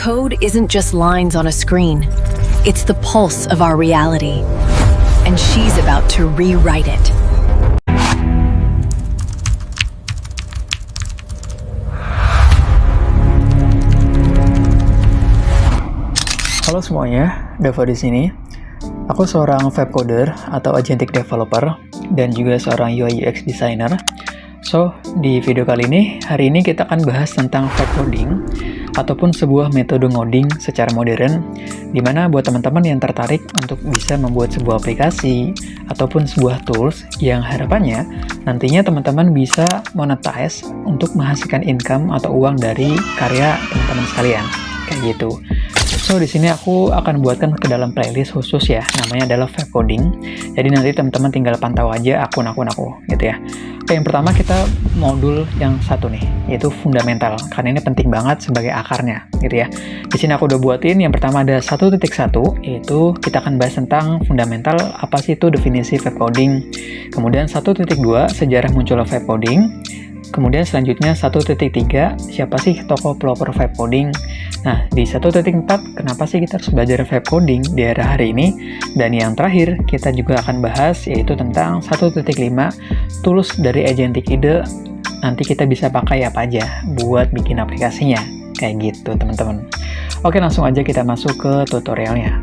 Code isn't just lines on a screen. It's the pulse of our reality. And she's about to rewrite it. Halo semuanya, Dava di sini. Aku seorang web coder atau agentic developer dan juga seorang UI UX designer. So, di video kali ini, hari ini kita akan bahas tentang vibe coding ataupun sebuah metode ngoding secara modern, di mana buat teman-teman yang tertarik untuk bisa membuat sebuah aplikasi ataupun sebuah tools yang harapannya nantinya teman-teman bisa monetize untuk menghasilkan income atau uang dari karya teman-teman sekalian, kayak gitu. So, di sini aku akan buatkan ke dalam playlist khusus ya, namanya adalah vibe coding. Jadi nanti teman-teman tinggal pantau aja akun-akun aku, gitu ya. Oke, yang pertama kita modul yang satu nih, yaitu fundamental, karena ini penting banget sebagai akarnya, gitu ya. Di sini aku udah buatin, yang pertama ada 1.1, yaitu kita akan bahas tentang fundamental, apa sih itu definisi vibe coding. Kemudian 1.2, sejarah munculnya vibe coding. Kemudian selanjutnya 1.3, siapa sih tokoh pelopor vibe coding? Nah, di 1.4, kenapa sih kita harus belajar vibe coding di era hari ini? Dan yang terakhir, kita juga akan bahas yaitu tentang 1.5, tools dari agentic ide, nanti kita bisa pakai apa aja buat bikin aplikasinya. Kayak gitu, teman-teman. Oke, langsung aja kita masuk ke tutorialnya.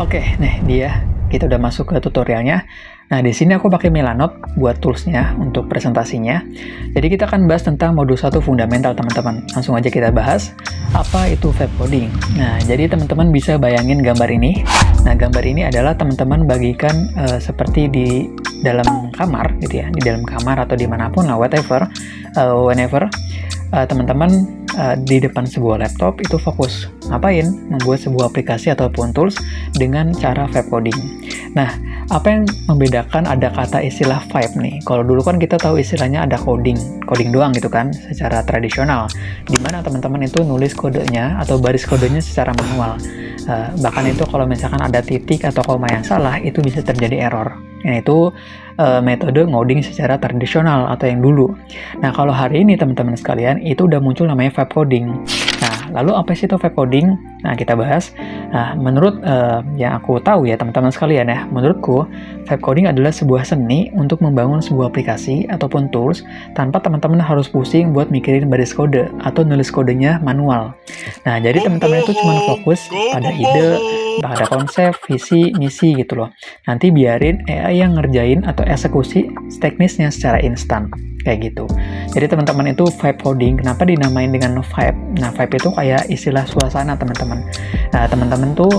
Oke, nih dia. Kita udah masuk ke tutorialnya. Nah, di sini aku pakai Milanote buat toolsnya untuk presentasinya. Jadi kita akan bahas tentang modul 1 fundamental, teman-teman. Langsung aja kita bahas apa itu vibe coding. Nah, jadi teman-teman bisa bayangin gambar ini. Nah, gambar ini adalah teman-teman bagikan seperti di dalam kamar, gitu ya. Di dalam kamar atau dimanapun lah, whatever, whenever teman-teman di depan sebuah laptop itu fokus ngapain? Membuat sebuah aplikasi ataupun tools dengan cara vibe coding. Nah, apa yang membedakan ada kata istilah vibe nih? Kalau dulu kan kita tahu istilahnya ada coding doang gitu kan, secara tradisional, di mana teman-teman itu nulis kodenya atau baris kodenya secara manual. Bahkan itu kalau misalkan ada titik atau koma yang salah, itu bisa terjadi error. Yaitu metode ngoding secara tradisional atau yang dulu. Nah, kalau hari ini teman-teman sekalian, itu udah muncul namanya vibe coding. Nah, lalu apa sih itu vibe coding? Nah, kita bahas. Nah, menurut yang aku tahu ya teman-teman sekalian ya, menurutku vibe coding adalah sebuah seni untuk membangun sebuah aplikasi ataupun tools tanpa teman-teman harus pusing buat mikirin baris kode atau nulis kodenya manual. Nah, jadi teman-teman itu cuma fokus pada ide, pada konsep, visi, misi gitu loh. Nanti biarin AI yang ngerjain atau eksekusi teknisnya secara instan. Kayak gitu. Jadi teman-teman itu vibe coding, kenapa dinamain dengan vibe? Nah, vibe itu kayak istilah suasana teman-teman. Nah, teman-teman tuh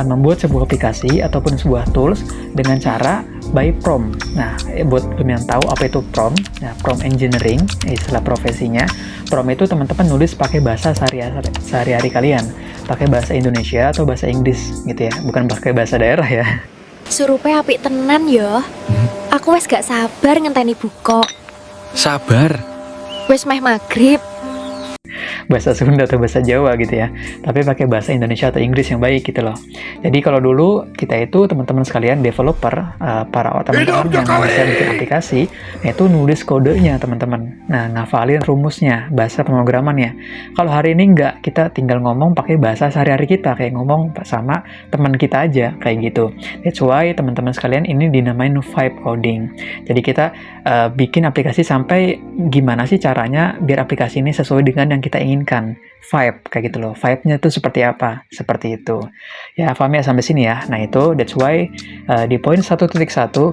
membuat sebuah aplikasi ataupun sebuah tools dengan cara by prompt. Nah, buat yang tahu apa itu prompt, nah, prompt engineering, istilah profesinya. Prompt itu teman-teman nulis pakai bahasa sehari-hari kalian, pakai bahasa Indonesia atau bahasa Inggris gitu ya, bukan pakai bahasa daerah ya. Surupe apik tenan ya. Aku wis gak sabar ngenteni buka. Sabar. Wis meh maghrib. Bahasa Sunda atau bahasa Jawa gitu ya, tapi pakai bahasa Indonesia atau Inggris yang baik gitu loh. Jadi kalau dulu kita itu teman-teman sekalian developer, para teman-teman yang bisa bikin aplikasi, itu nulis kodenya teman-teman. Nah, ngafalin rumusnya, bahasa pemrogramannya. Kalau hari ini enggak, kita tinggal ngomong pakai bahasa sehari-hari kita, kayak ngomong sama teman kita aja, kayak gitu. That's why teman-teman sekalian ini dinamain vibe coding. Jadi kita bikin aplikasi sampai gimana sih caranya biar aplikasi ini sesuai dengan yang kita inginkan, vibe kayak gitu loh. Vibe-nya tuh seperti apa? Seperti itu. Ya, paham ya sampai sini ya. Nah, itu that's why di poin 1.1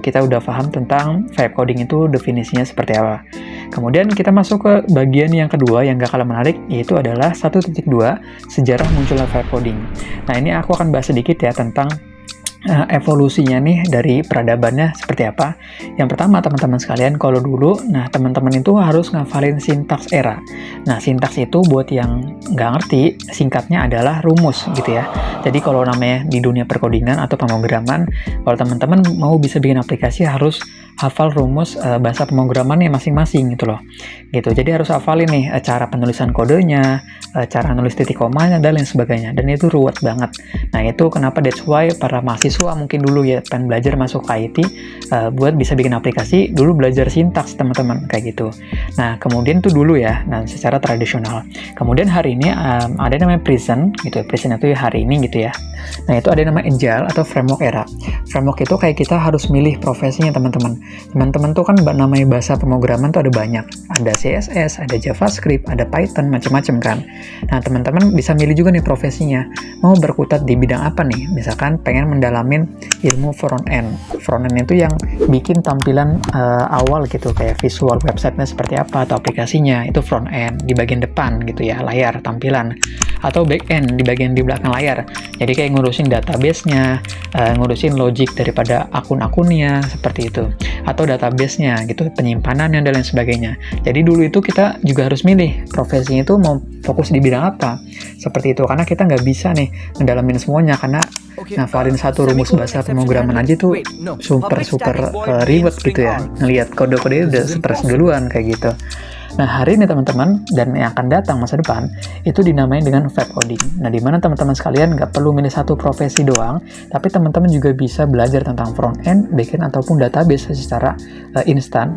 kita udah paham tentang vibe coding itu definisinya seperti apa. Kemudian kita masuk ke bagian yang kedua yang gak kalah menarik, yaitu adalah 1.2, sejarah munculnya vibe coding. Nah, ini aku akan bahas sedikit ya tentang evolusinya nih dari peradabannya seperti apa. Yang pertama teman-teman sekalian, kalau dulu, nah teman-teman itu harus ngafalin sintaks era. Nah, sintaks itu buat yang nggak ngerti, singkatnya adalah rumus gitu ya. Jadi kalau namanya di dunia perkodingan atau pemrograman, kalau teman-teman mau bisa bikin aplikasi harus hafal rumus bahasa pemrogramannya masing-masing gitu loh. Gitu. Jadi harus hafalin nih cara penulisan kodenya, cara nulis titik komanya dan lain sebagainya. Dan itu ruwet banget. Nah, itu kenapa that's why para mahasiswa mungkin dulu ya pengen belajar masuk ke IT buat bisa bikin aplikasi, dulu belajar sintaks teman-teman kayak gitu. Nah, kemudian tuh dulu ya, nah secara tradisional. Kemudian hari ini ada namanya Prison gitu ya. Prison itu ya hari ini gitu ya. Nah, itu ada namanya Agile atau Framework Era. Framework itu kayak kita harus milih profesinya teman-teman. Teman-teman tuh kan namanya bahasa pemrograman tuh ada banyak. Ada CSS, ada JavaScript, ada Python, macam-macam kan. Nah, teman-teman bisa milih juga nih profesinya. Mau berkutat di bidang apa nih? Misalkan pengen mendalamin ilmu front end. Front end itu yang bikin tampilan awal gitu, kayak visual website-nya seperti apa atau aplikasinya, itu front end di bagian depan gitu ya, layar tampilan. Atau back end di bagian di belakang layar. Jadi kayak ngurusin database-nya, ngurusin logic daripada akun-akunnya seperti itu. Atau database-nya gitu, penyimpanannya dan lain sebagainya. Jadi dulu itu kita juga harus milih profesinya itu mau fokus di bidang apa. Seperti itu, karena kita nggak bisa nih mendalamin semuanya, karena ngafalin satu rumus bahasa pemrograman aja tuh super ribet gitu ya. Ngelihat kode-kode udah stres duluan kayak gitu. Nah, hari ini teman-teman, dan yang akan datang masa depan, itu dinamai dengan vibe coding. Nah, di mana teman-teman sekalian nggak perlu milih satu profesi doang, tapi teman-teman juga bisa belajar tentang front-end, back-end, ataupun database secara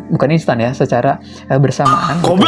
bukan instan ya, secara bersamaan. Gitu.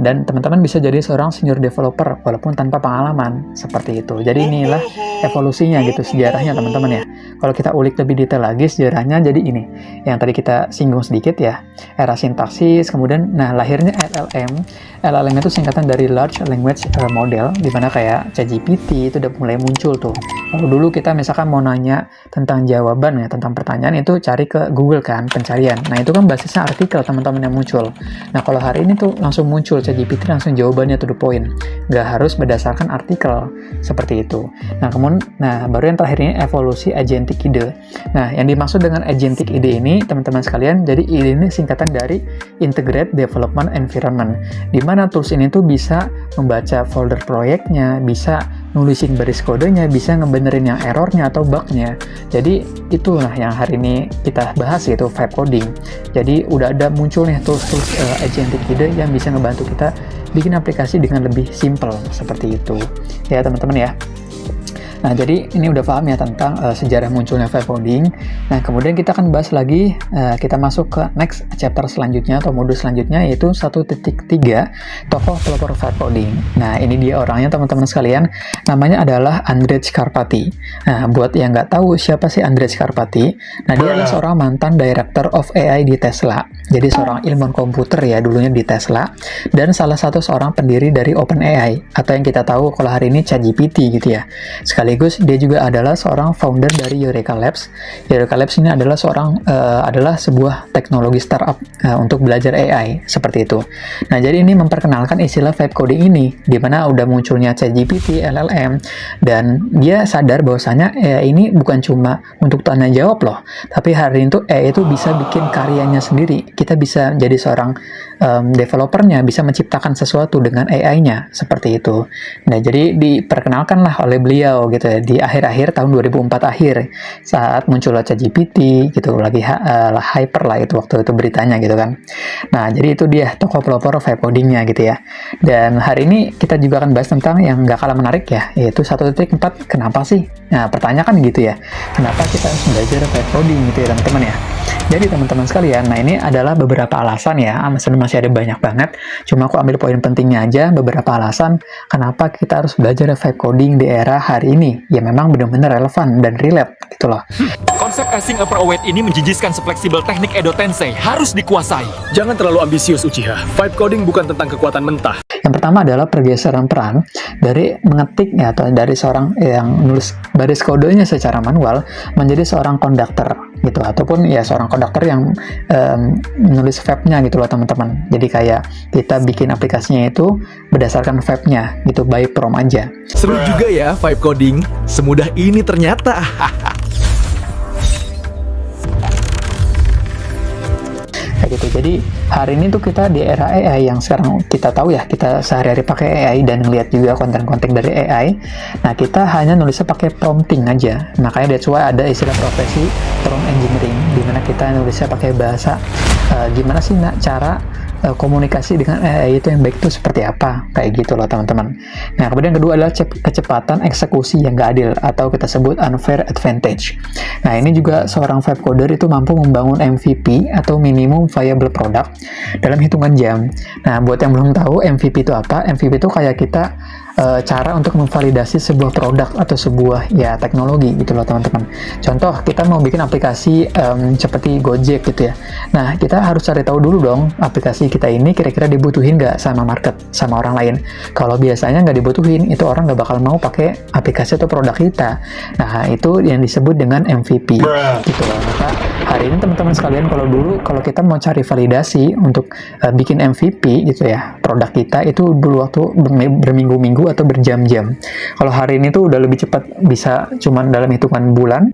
Dan teman-teman bisa jadi seorang senior developer, walaupun tanpa pengalaman, seperti itu. Jadi inilah evolusinya gitu, sejarahnya teman-teman ya. Kalau kita ulik lebih detail lagi, sejarahnya jadi ini. Yang tadi kita singgung sedikit ya, era sintaksis, kemudian, nah lahirnya LLM itu singkatan dari Large Language Model, dimana kayak ChatGPT itu udah mulai muncul tuh. Kalau dulu kita misalkan mau nanya tentang jawaban ya, tentang pertanyaan itu cari ke Google kan, pencarian. Nah, itu kan basisnya artikel teman-teman yang muncul. Nah, kalau hari ini tuh langsung muncul ChatGPT, langsung jawabannya to the point. Nggak harus berdasarkan artikel, seperti itu. Nah, kemudian, baru yang terakhir ini evolusi agentic ide. Nah, yang dimaksud dengan agentic ide ini, teman-teman sekalian, jadi ide ini singkatan dari Integrated Development Environment, di mana tools ini tuh bisa membaca folder proyeknya, bisa nulisin baris kodenya, bisa ngebenerin yang errornya atau bugnya. Jadi itulah yang hari ini kita bahas, yaitu vibe coding. Jadi udah ada muncul nih tools-tools agentic ide yang bisa ngebantu kita bikin aplikasi dengan lebih simple seperti itu. Ya teman-teman ya. Nah, jadi ini udah paham ya tentang sejarah munculnya vibe coding. Nah, kemudian kita akan bahas lagi, kita masuk ke next chapter selanjutnya atau modul selanjutnya, yaitu 1.3 tokoh pelopor vibe coding. Nah, ini dia orangnya teman-teman sekalian, namanya adalah Andrej Karpathy. Nah, buat yang nggak tahu siapa sih Andrej Karpathy, nah dia adalah seorang mantan Director of AI di Tesla. Jadi seorang ilmuwan komputer ya dulunya di Tesla, dan salah satu seorang pendiri dari OpenAI, atau yang kita tahu kalau hari ini ChatGPT gitu ya. Sekaligus dia juga adalah seorang founder dari Eureka Labs. Eureka Labs ini adalah adalah sebuah teknologi startup untuk belajar AI seperti itu. Nah, jadi ini memperkenalkan istilah vibe coding ini, di mana udah munculnya ChatGPT, LLM, dan dia sadar bahwasanya AI ini bukan cuma untuk tanya jawab loh, tapi hari ini tuh AI itu bisa bikin karyanya sendiri. Kita bisa jadi seorang developernya, bisa menciptakan sesuatu dengan AI-nya seperti itu. Nah, jadi diperkenalkanlah oleh beliau gitu ya di akhir-akhir tahun 2004 akhir, saat munculnya ChatGPT gitu, lagi hyper lah itu waktu itu beritanya gitu kan. Nah, jadi itu dia tokoh pelopor vibe codingnya gitu ya. Dan hari ini kita juga akan bahas tentang yang nggak kalah menarik ya, yaitu 1.4 kenapa sih? Nah, pertanyaan kan gitu ya, kenapa kita harus belajar vibe coding gitu ya teman-teman ya. Jadi teman-teman sekalian, nah ini adalah beberapa alasan ya, masih ada banyak banget, cuma aku ambil poin pentingnya aja, beberapa alasan kenapa kita harus belajar vibe coding di era hari ini. Ya memang benar-benar relevan dan relate gitu loh. Konsep async upper await ini menjijiskan sefleksibel teknik Edo Tensei, harus dikuasai. Jangan terlalu ambisius, Uchiha. Vibe coding bukan tentang kekuatan mentah. Yang pertama adalah pergeseran peran dari mengetik ya, atau dari seorang yang nulis baris kodenya secara manual menjadi seorang konduktor gitu, ataupun ya seorang konduktor yang nulis vibe-nya gitu loh teman-teman. Jadi kayak kita bikin aplikasinya itu berdasarkan vibe-nya gitu, by prompt aja. Seru juga ya vibe coding. Semudah ini ternyata. Kayak gitu. Jadi hari ini tuh kita di era AI yang sekarang kita tahu ya, kita sehari-hari pakai AI dan ngeliat juga konten-konten dari AI. Nah, kita hanya nulisnya pakai prompting aja. Makanya that's why ada istilah profesi prompt engineering, di mana kita nulisnya pakai bahasa gimana sih cara komunikasi dengan AI itu yang baik itu seperti apa, kayak gitu loh teman-teman. Nah, kemudian yang kedua adalah kecepatan eksekusi yang nggak adil atau kita sebut unfair advantage. Nah, ini juga seorang vibe coder itu mampu membangun MVP atau minimum viable product dalam hitungan jam. Nah, buat yang belum tahu MVP itu apa, MVP itu kayak kita cara untuk memvalidasi sebuah produk atau sebuah ya teknologi gitu loh teman-teman. Contoh, kita mau bikin aplikasi seperti Gojek gitu ya. Nah, kita harus cari tahu dulu dong aplikasi kita ini kira-kira dibutuhin nggak sama market, sama orang lain. Kalau biasanya nggak dibutuhin, itu orang nggak bakal mau pakai aplikasi atau produk kita. Nah, itu yang disebut dengan MVP gitu loh. Maka hari ini teman-teman sekalian, kalau kita mau cari validasi untuk bikin MVP gitu ya, produk kita itu dulu waktu berminggu-minggu atau berjam-jam. Kalau hari ini tuh udah lebih cepat, bisa cuman dalam hitungan bulan.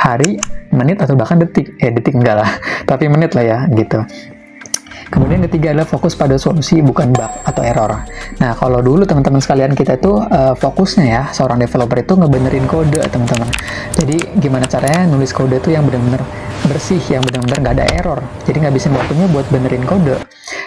Hari, menit, atau bahkan detik. Detik enggak lah, tapi menit lah ya gitu. Kemudian ketiga adalah fokus pada solusi, bukan bug atau error. Nah, kalau dulu teman-teman sekalian kita itu fokusnya ya, seorang developer itu ngebenerin kode teman-teman. Jadi gimana caranya nulis kode itu yang benar-benar bersih, yang benar-benar nggak ada error. Jadi nggak bisa waktunya buat benerin kode.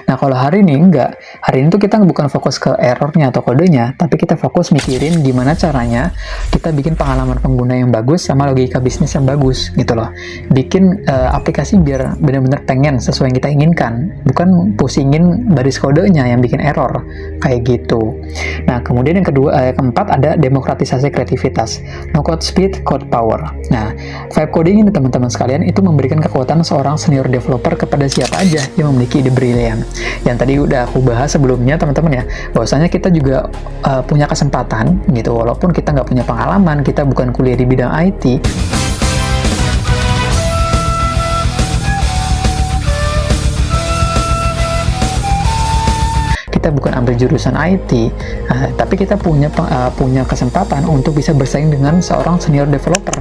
Nah, kalau hari ini enggak. Hari ini tuh kita bukan fokus ke errornya atau kodenya, tapi kita fokus mikirin gimana caranya kita bikin pengalaman pengguna yang bagus sama logika bisnis yang bagus gitu loh. Bikin aplikasi biar benar-benar pengen sesuai yang kita inginkan, bukan pusingin baris kodenya yang bikin error kayak gitu. Nah, kemudian yang keempat ada demokratisasi kreativitas, no code speed, code power. Nah, vibe coding ini teman-teman sekalian itu memberikan kekuatan seorang senior developer kepada siapa aja yang memiliki ide brilian. Yang tadi udah aku bahas sebelumnya teman-teman ya, bahwasanya kita juga punya kesempatan gitu, walaupun kita nggak punya pengalaman, kita bukan kuliah di bidang IT. Kita bukan ambil jurusan IT, tapi kita punya kesempatan untuk bisa bersaing dengan seorang senior developer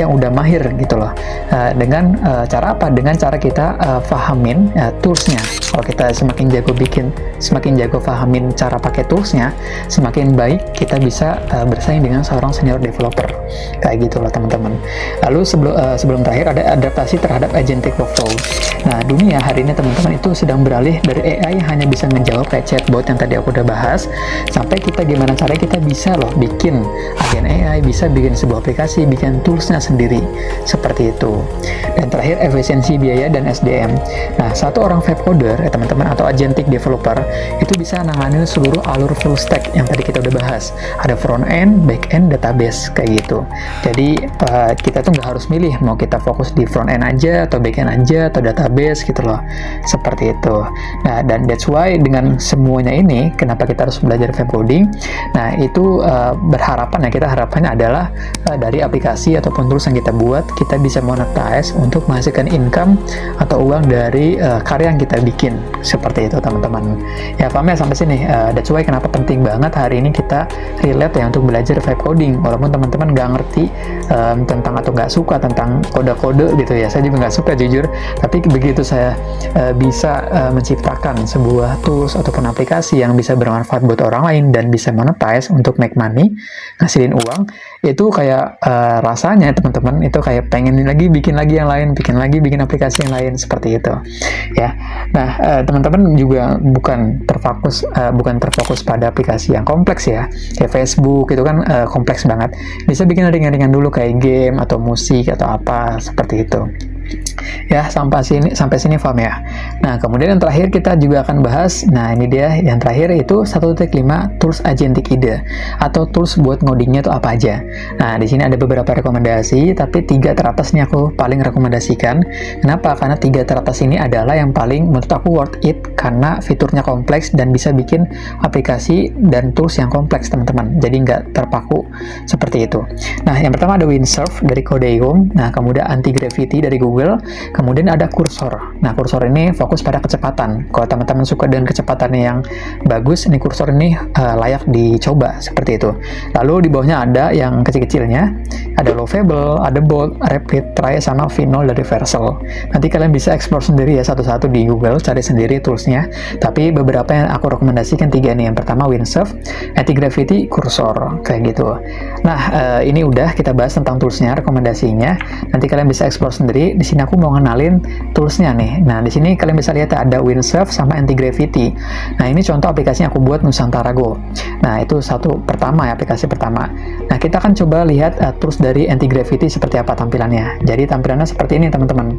yang udah mahir gitu loh. Dengan cara apa? Dengan cara kita fahamin toolsnya. Kalau kita semakin jago fahamin cara pakai toolsnya, semakin baik kita bisa bersaing dengan seorang senior developer. Kayak gitu loh teman-teman. Lalu sebelum terakhir ada adaptasi terhadap agentic workflow. Nah, dunia hari ini teman-teman itu sedang beralih dari AI yang hanya bisa menjawab kayak chatbot yang tadi aku udah bahas, sampai kita gimana caranya kita bisa loh bikin agen AI, bisa bikin sebuah aplikasi, bikin toolsnya sendiri, seperti itu. Dan terakhir, efisiensi biaya dan SDM. Nah, satu orang web coder ya teman-teman, atau agentic developer itu bisa nanganin seluruh alur full stack yang tadi kita udah bahas. Ada front end, back end, database kayak gitu. Jadi kita tuh nggak harus milih mau kita fokus di front end aja atau back end aja atau database gitu loh, seperti itu. Nah, dan that's why dengan semuanya ini kenapa kita harus belajar web coding. Nah, itu kita harapannya adalah dari aplikasi ataupun tools yang kita buat, kita bisa monetize untuk menghasilkan income atau uang dari karya yang kita bikin, seperti itu teman-teman. Ya, paham ya sampai sini. That's why kenapa penting banget hari ini kita relate ya untuk belajar web coding, walaupun teman-teman nggak ngerti tentang atau nggak suka tentang kode-kode gitu ya. Saya juga nggak suka jujur, tapi begitu saya bisa menciptakan sebuah tools ataupun aplikasi yang bisa bermanfaat buat orang lain dan bisa monetize untuk make money, ngasilin uang, itu kayak rasanya teman-teman itu kayak pengen bikin lagi yang lain, bikin aplikasi yang lain, seperti itu ya. Nah, teman-teman juga bukan terfokus pada aplikasi yang kompleks ya, kayak Facebook itu kan kompleks banget. Bisa bikin ringan-ringan dulu kayak game atau musik atau apa, seperti itu. Ya, sampai sini paham ya. Nah, kemudian yang terakhir kita juga akan bahas, nah ini dia yang terakhir itu 1.5 tools agentic ide atau tools buat ngodingnya itu apa aja. Nah, di sini ada beberapa rekomendasi, tapi 3 teratas ini aku paling rekomendasikan. Kenapa? Karena 3 teratas ini adalah yang paling menurut aku worth it, karena fiturnya kompleks dan bisa bikin aplikasi dan tools yang kompleks teman-teman, jadi nggak terpaku seperti itu. Nah, yang pertama ada Windsurf dari Codeium, nah kemudian Anti-Gravity dari Google, Kemudian ada kursor. Nah, kursor ini fokus pada kecepatan. Kalau teman-teman suka dengan kecepatan yang bagus, ini kursor ini layak dicoba seperti itu. Lalu di bawahnya ada yang kecil-kecilnya, ada lovable, ada bold, rapid, try, sama final dari Versal. Nanti kalian bisa explore sendiri ya satu-satu di Google, cari sendiri toolsnya. Tapi beberapa yang aku rekomendasikan 3 nih. Yang pertama Windsurf, Anti-Gravity, Kursor, kayak gitu. Nah, ini udah kita bahas tentang toolsnya, rekomendasinya. Nanti kalian bisa explore sendiri. Di sini aku mau ngenalin toolsnya nih. Nah, di sini kalian bisa lihat ada Windsurf sama Anti-Gravity. Nah, ini contoh aplikasi yang aku buat Nusantara Go. Nah, itu aplikasi pertama. Nah, kita akan coba lihat tools dari Anti-Gravity seperti apa tampilannya. Jadi tampilannya seperti ini teman-teman,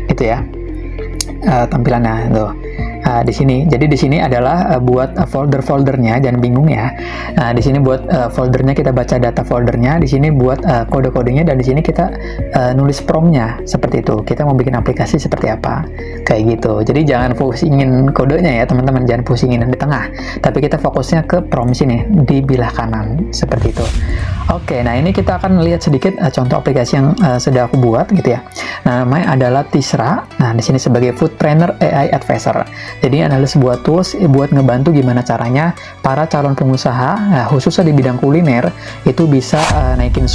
gitu ya. Tampilannya tuh. Di sini. Jadi di sini adalah buat folder-foldernya, jangan bingung ya. Nah, di sini buat foldernya, kita baca data foldernya. Di sini buat kode-kodenya, dan di sini kita nulis prompt-nya seperti itu. Kita mau bikin aplikasi seperti apa, kayak gitu. Jadi jangan pusingin kodenya ya teman-teman, jangan pusingin di tengah. Tapi kita fokusnya ke prompt sini di belah kanan seperti itu. Oke, nah ini kita akan lihat sedikit contoh aplikasi yang sudah aku buat gitu ya. Nah, namanya adalah Tisra. Nah, di sini sebagai Foodpreneur AI Advisor. Jadi ini adalah sebuah tools buat ngebantu gimana caranya para calon pengusaha, khususnya di bidang kuliner, itu bisa naikin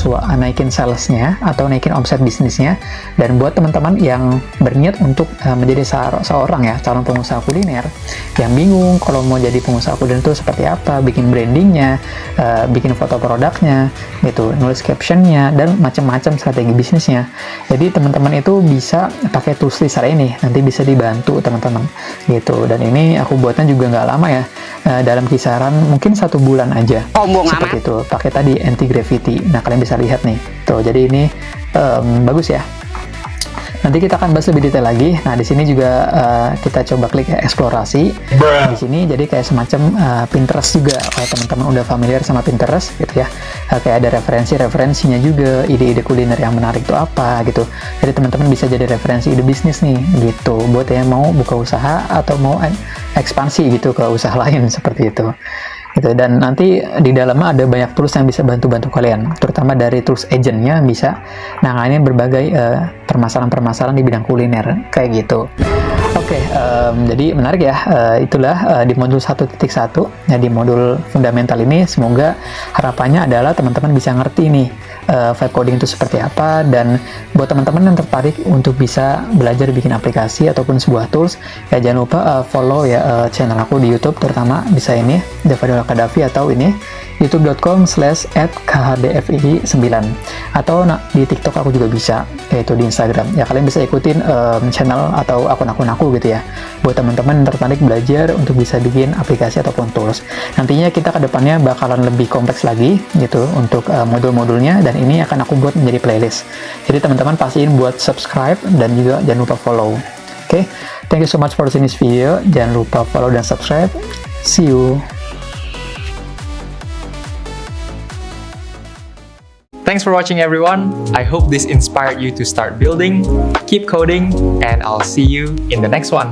salesnya atau naikin omset bisnisnya. Dan buat teman-teman yang berniat untuk menjadi seorang ya calon pengusaha kuliner, yang bingung kalau mau jadi pengusaha kuliner itu seperti apa, bikin brandingnya, bikin foto produknya, gitu, nulis captionnya, dan macam-macam strategi bisnisnya. Jadi teman-teman itu bisa pakai tools Tisra ini, nanti bisa dibantu teman-teman, gitu. Dan ini aku buatnya juga nggak lama ya, dalam kisaran mungkin 1 bulan aja. Seperti itu, pakai tadi Anti-Gravity. Nah, kalian bisa lihat nih, tuh. Jadi ini bagus ya. Nanti kita akan bahas lebih detail lagi. Nah, di sini juga kita coba klik eksplorasi. Di sini jadi kayak semacam Pinterest juga. Kalau teman-teman udah familiar sama Pinterest gitu ya. Kayak ada referensinya juga, ide-ide kuliner yang menarik itu apa gitu. Jadi teman-teman bisa jadi referensi ide bisnis nih gitu. Buat yang mau buka usaha atau mau ekspansi gitu ke usaha lain seperti itu. Gitu. Dan nanti di dalamnya ada banyak tools yang bisa bantu-bantu kalian, terutama dari tools agentnya bisa nanganin berbagai permasalahan-permasalahan di bidang kuliner kayak gitu. Oke, jadi menarik ya. Itulah di modul 1.1 ya, di modul fundamental ini. Semoga harapannya adalah teman-teman bisa ngerti nih vibe coding itu seperti apa, dan buat teman-teman yang tertarik untuk bisa belajar bikin aplikasi ataupun sebuah tools, ya jangan lupa follow ya channel aku di YouTube, terutama bisa ini Dava Kadafi, atau ini youtube.com/@khdfi9, atau di TikTok aku juga bisa, yaitu di Instagram. Ya kalian bisa ikutin channel atau akun-akun aku gitu ya, buat teman-teman yang tertarik belajar untuk bisa bikin aplikasi ataupun tools. Nantinya kita kedepannya bakalan lebih kompleks lagi gitu untuk modul-modulnya, dan ini akan aku buat menjadi playlist. Jadi teman-teman pastiin buat subscribe dan juga jangan lupa follow. Oke, thank you so much for watching this video. Jangan lupa follow dan subscribe. See you. Thanks for watching everyone. I hope this inspired you to start building, keep coding, and I'll see you in the next one.